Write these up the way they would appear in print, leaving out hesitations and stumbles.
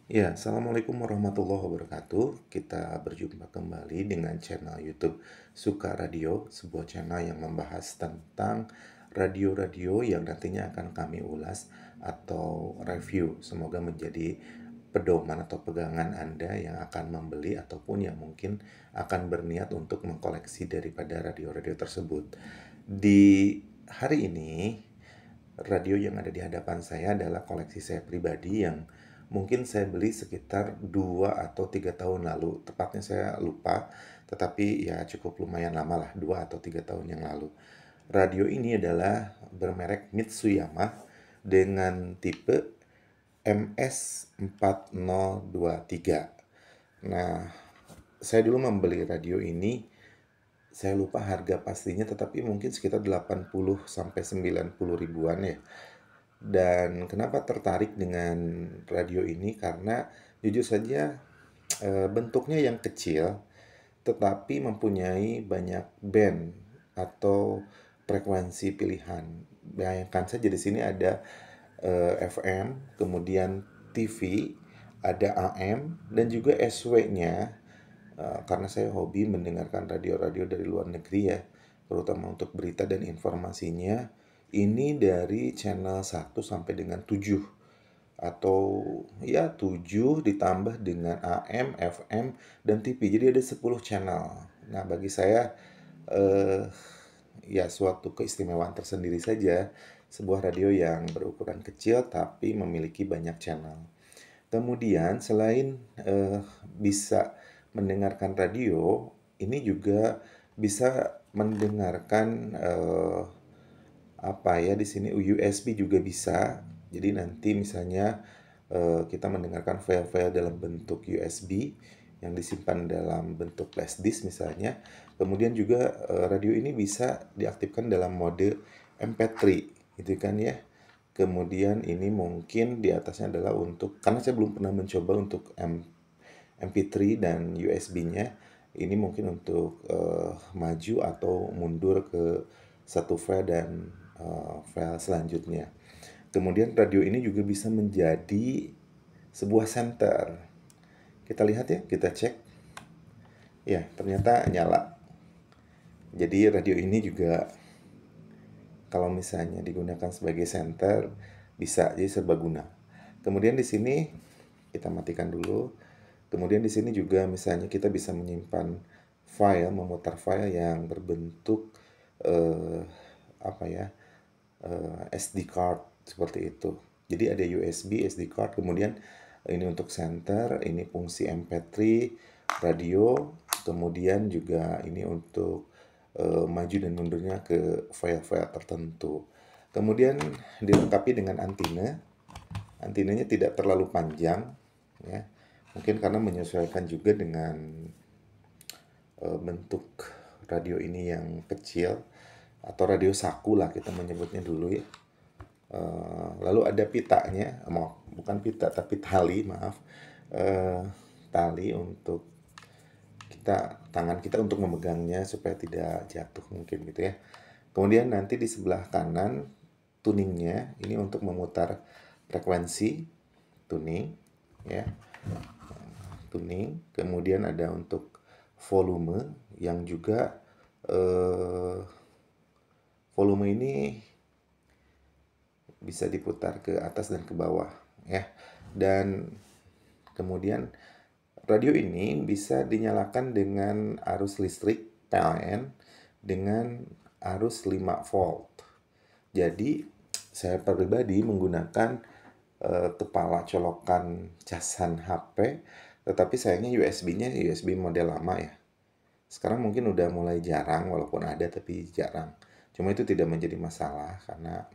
Ya, Assalamualaikum warahmatullahi wabarakatuh. Kita berjumpa kembali dengan channel YouTube Suka Radio, sebuah channel yang membahas tentang radio-radio yang nantinya akan kami ulas atau review. Semoga menjadi pedoman atau pegangan Anda yang akan membeli ataupun yang mungkin akan berniat untuk mengkoleksi daripada radio-radio tersebut. Di hari ini, radio yang ada di hadapan saya adalah koleksi saya pribadi yang mungkin saya beli sekitar 2 atau 3 tahun lalu. Tepatnya saya lupa, tetapi ya cukup lumayan lama lah, 2 atau 3 tahun yang lalu. Radio ini adalah bermerek Mitsuyama dengan tipe MS4023. Nah, saya dulu membeli radio ini, saya lupa harga pastinya, tetapi mungkin sekitar 80 sampai 90 ribuan ya. Dan kenapa tertarik dengan radio ini? Karena jujur saja bentuknya yang kecil, tetapi mempunyai banyak band atau frekuensi pilihan. Bayangkan saja di sini ada FM, kemudian TV, ada AM, dan juga SW-nya. Karena saya hobi mendengarkan radio-radio dari luar negeri ya, terutama untuk berita dan informasinya. Ini dari channel 1 sampai dengan 7 atau ya 7 ditambah dengan AM, FM, dan TV. Jadi ada 10 channel. Nah, bagi saya eh, ya suatu keistimewaan tersendiri saja sebuah radio yang berukuran kecil tapi memiliki banyak channel. Kemudian selain bisa mendengarkan radio, ini juga bisa mendengarkan apa ya di sini USB juga bisa. Jadi nanti misalnya kita mendengarkan file-file dalam bentuk USB yang disimpan dalam bentuk flash disk misalnya. Kemudian juga radio ini bisa diaktifkan dalam mode MP3 gitu kan ya. Kemudian ini mungkin di atasnya adalah untuk, karena saya belum pernah mencoba untuk MP3 dan USB-nya, ini mungkin untuk maju atau mundur ke satu file dan file selanjutnya. Kemudian radio ini juga bisa menjadi sebuah center. Kita lihat ya, kita cek. Ya, ternyata nyala. Jadi radio ini juga kalau misalnya digunakan sebagai center bisa jadi serbaguna. Kemudian di sini kita matikan dulu. Kemudian di sini juga misalnya kita bisa menyimpan file, memutar file yang berbentuk eh, apa ya, SD card seperti itu. Jadi ada USB, SD card, kemudian ini untuk center, ini fungsi MP3, radio, kemudian juga ini untuk maju dan mundurnya ke file-file tertentu. Kemudian dilengkapi dengan antena. Antenanya tidak terlalu panjang, ya. Mungkin karena menyesuaikan juga dengan bentuk radio ini yang kecil atau radio saku lah kita menyebutnya dulu ya. Lalu ada pitanya, bukan pita tapi tali, maaf. Eh, Tali untuk tangan kita untuk memegangnya supaya tidak jatuh mungkin gitu ya. Kemudian nanti di sebelah kanan tuningnya ini untuk memutar frekuensi tuning ya, tuning. Kemudian ada untuk volume yang juga volume ini bisa diputar ke atas dan ke bawah ya. Dan kemudian radio ini bisa dinyalakan dengan arus listrik PLN dengan arus 5 volt. Jadi saya pribadi menggunakan kepala colokan casan HP, tetapi sayangnya USB-nya USB model lama ya. Sekarang mungkin udah mulai jarang, walaupun ada tapi jarang. Cuma itu tidak menjadi masalah karena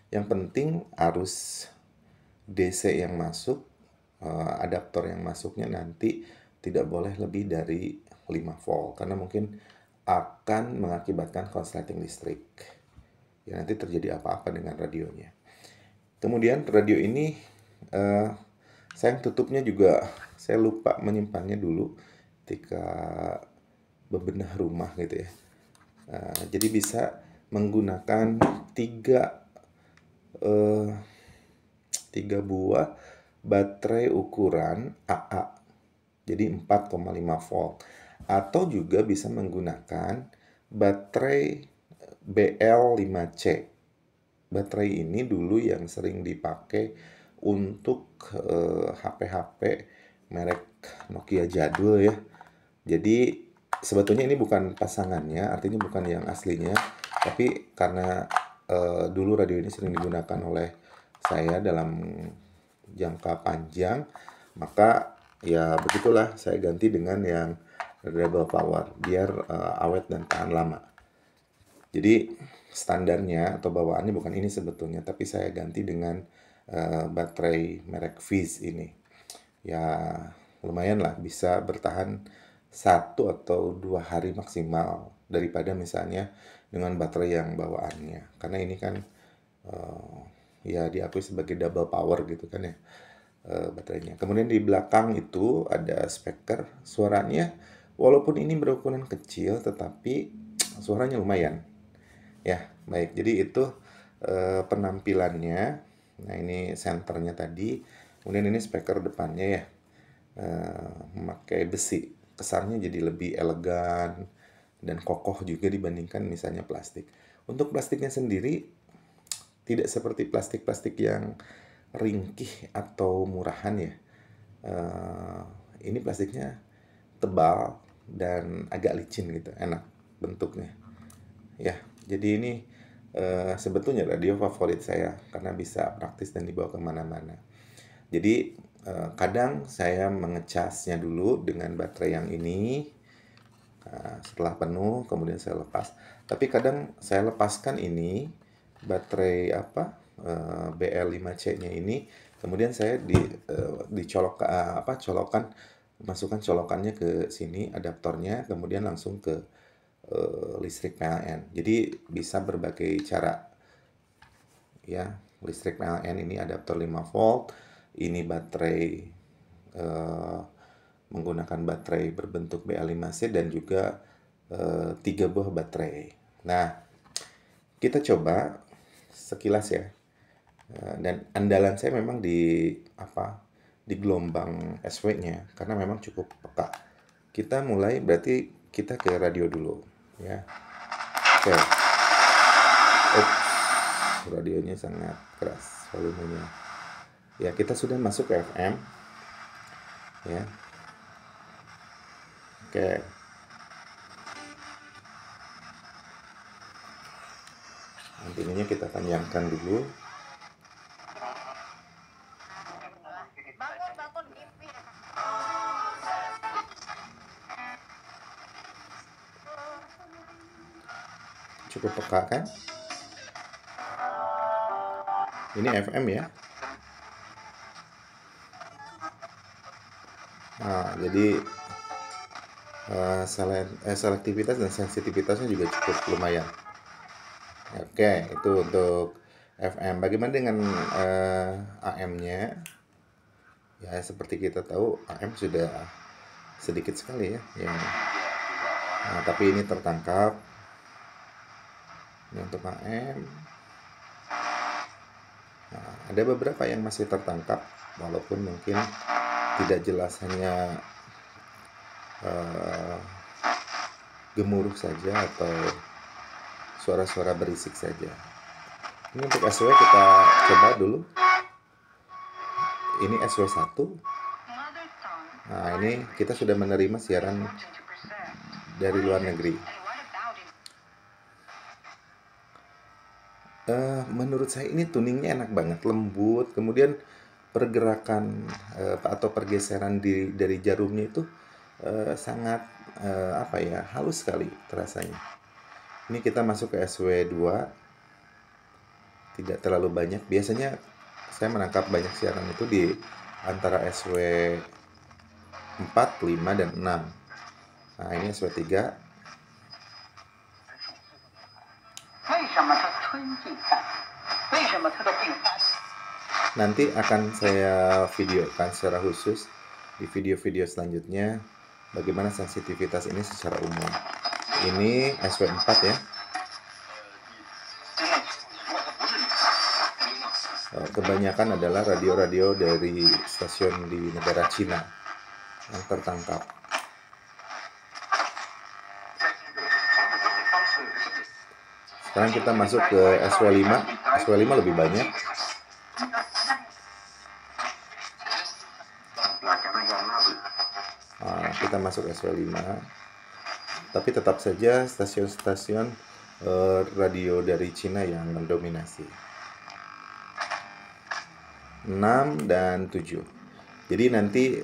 yang penting arus DC yang masuk, adaptor yang masuknya nanti tidak boleh lebih dari 5 volt karena mungkin akan mengakibatkan konsleting listrik. Ya nanti terjadi apa-apa dengan radionya. Kemudian radio ini saya tutupnya juga saya lupa menyimpannya dulu ketika bebenah rumah gitu ya. Jadi bisa menggunakan tiga buah baterai ukuran AA, jadi 4,5 volt. Atau juga bisa menggunakan baterai BL5C. Baterai ini dulu yang sering dipakai untuk HP-HP merek Nokia jadul ya. Jadi sebetulnya ini bukan pasangannya, artinya bukan yang aslinya, tapi karena dulu radio ini sering digunakan oleh saya dalam jangka panjang, maka ya begitulah saya ganti dengan yang double power biar awet dan tahan lama. Jadi standarnya atau bawaannya bukan ini sebetulnya, tapi saya ganti dengan baterai merek Fiz ini. Ya lumayan lah, bisa bertahan 1 atau 2 hari maksimal daripada misalnya dengan baterai yang bawaannya. Karena ini kan ya diakui sebagai double power gitu kan ya baterainya. Kemudian di belakang itu ada speaker, suaranya walaupun ini berukuran kecil tetapi suaranya lumayan. Ya, baik. Jadi itu penampilannya. Nah, ini senternya tadi. Kemudian ini speaker depannya ya. Memakai besi. Kesannya jadi lebih elegan dan kokoh juga dibandingkan misalnya plastik. Untuk plastiknya sendiri tidak seperti plastik-plastik yang ringkih atau murahan ya. Ini plastiknya tebal dan agak licin gitu, enak bentuknya. Ya, jadi ini sebetulnya radio favorit saya karena bisa praktis dan dibawa kemana-mana. Jadi kadang saya mengecasnya dulu dengan baterai yang ini. Setelah penuh, kemudian saya lepas. Tapi kadang saya lepaskan ini baterai BL5C-nya ini, kemudian saya colokan, masukkan colokannya ke sini adaptornya, kemudian langsung ke listrik PLN. Jadi bisa berbagai cara ya. Listrik PLN ini adaptor 5 volt, ini baterai menggunakan baterai berbentuk BL5C dan juga 3 buah baterai. Nah, kita coba sekilas ya. Dan andalan saya memang di gelombang SW-nya karena memang cukup peka. Kita mulai, berarti kita ke radio dulu ya. Oke. Ups, radionya sangat keras volumenya. Ya, kita sudah masuk ke FM ya. Oke. Intinya kita panjangkan dulu. Cukup peka kan? Ini FM ya. Nah, jadi selektivitas dan sensitivitasnya juga cukup lumayan. Oke, itu untuk FM. Bagaimana dengan AM-nya? Ya, seperti kita tahu, AM sudah sedikit sekali ya. Nah, tapi ini tertangkap. Ini untuk AM. Nah, ada beberapa yang masih tertangkap, walaupun mungkin tidak jelas, hanya gemuruh saja atau suara-suara berisik saja. Ini untuk SW kita coba dulu. Ini SW1. Nah, ini kita sudah menerima siaran dari luar negeri. Menurut saya ini tuningnya enak banget, lembut. Kemudian pergerakan atau pergeseran dari jarumnya itu sangat halus sekali terasanya. Ini kita masuk ke SW2, tidak terlalu banyak. Biasanya saya menangkap banyak siaran itu di antara SW4, 5, dan 6. Nah, ini SW3. Nanti akan saya videokan secara khusus di video-video selanjutnya bagaimana sensitivitas ini secara umum. Ini SW4 ya. kebanyakan adalah radio-radio dari stasiun di negara Cina yang tertangkap. Sekarang kita masuk ke SW5. SW5 lebih banyak. Kita masuk SW5. Tapi tetap saja stasiun-stasiun radio dari Cina yang mendominasi. 6 dan 7. Jadi nanti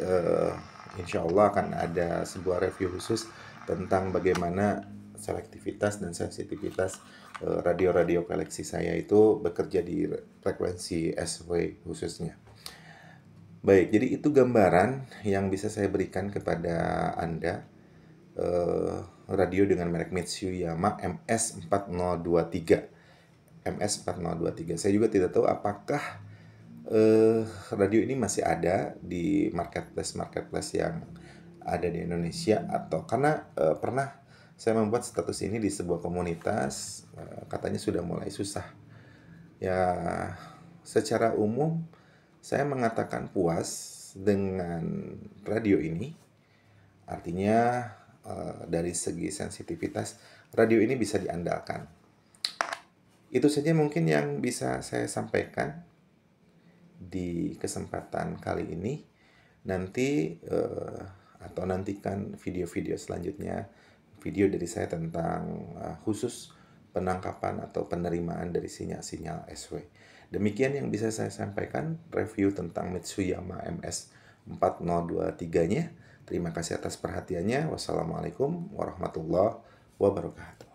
insya Allah akan ada sebuah review khusus tentang bagaimana selektivitas dan sensitivitas radio-radio koleksi saya itu bekerja di frekuensi SW khususnya. Baik, jadi itu gambaran yang bisa saya berikan kepada Anda. Radio dengan merek Mitsuyama MS4023. MS4023. Saya juga tidak tahu apakah radio ini masih ada di marketplace yang ada di Indonesia, atau karena pernah saya membuat status ini di sebuah komunitas, katanya sudah mulai susah. Ya, secara umum saya mengatakan puas dengan radio ini. Artinya dari segi sensitivitas radio ini bisa diandalkan. Itu saja mungkin yang bisa saya sampaikan di kesempatan kali ini. Nanti atau nantikan video-video selanjutnya, video dari saya tentang khusus penangkapan atau penerimaan dari sinyal-sinyal SW. Demikian yang bisa saya sampaikan review tentang Mitsuyama MS4023-nya. Terima kasih atas perhatiannya. Wassalamualaikum warahmatullahi wabarakatuh.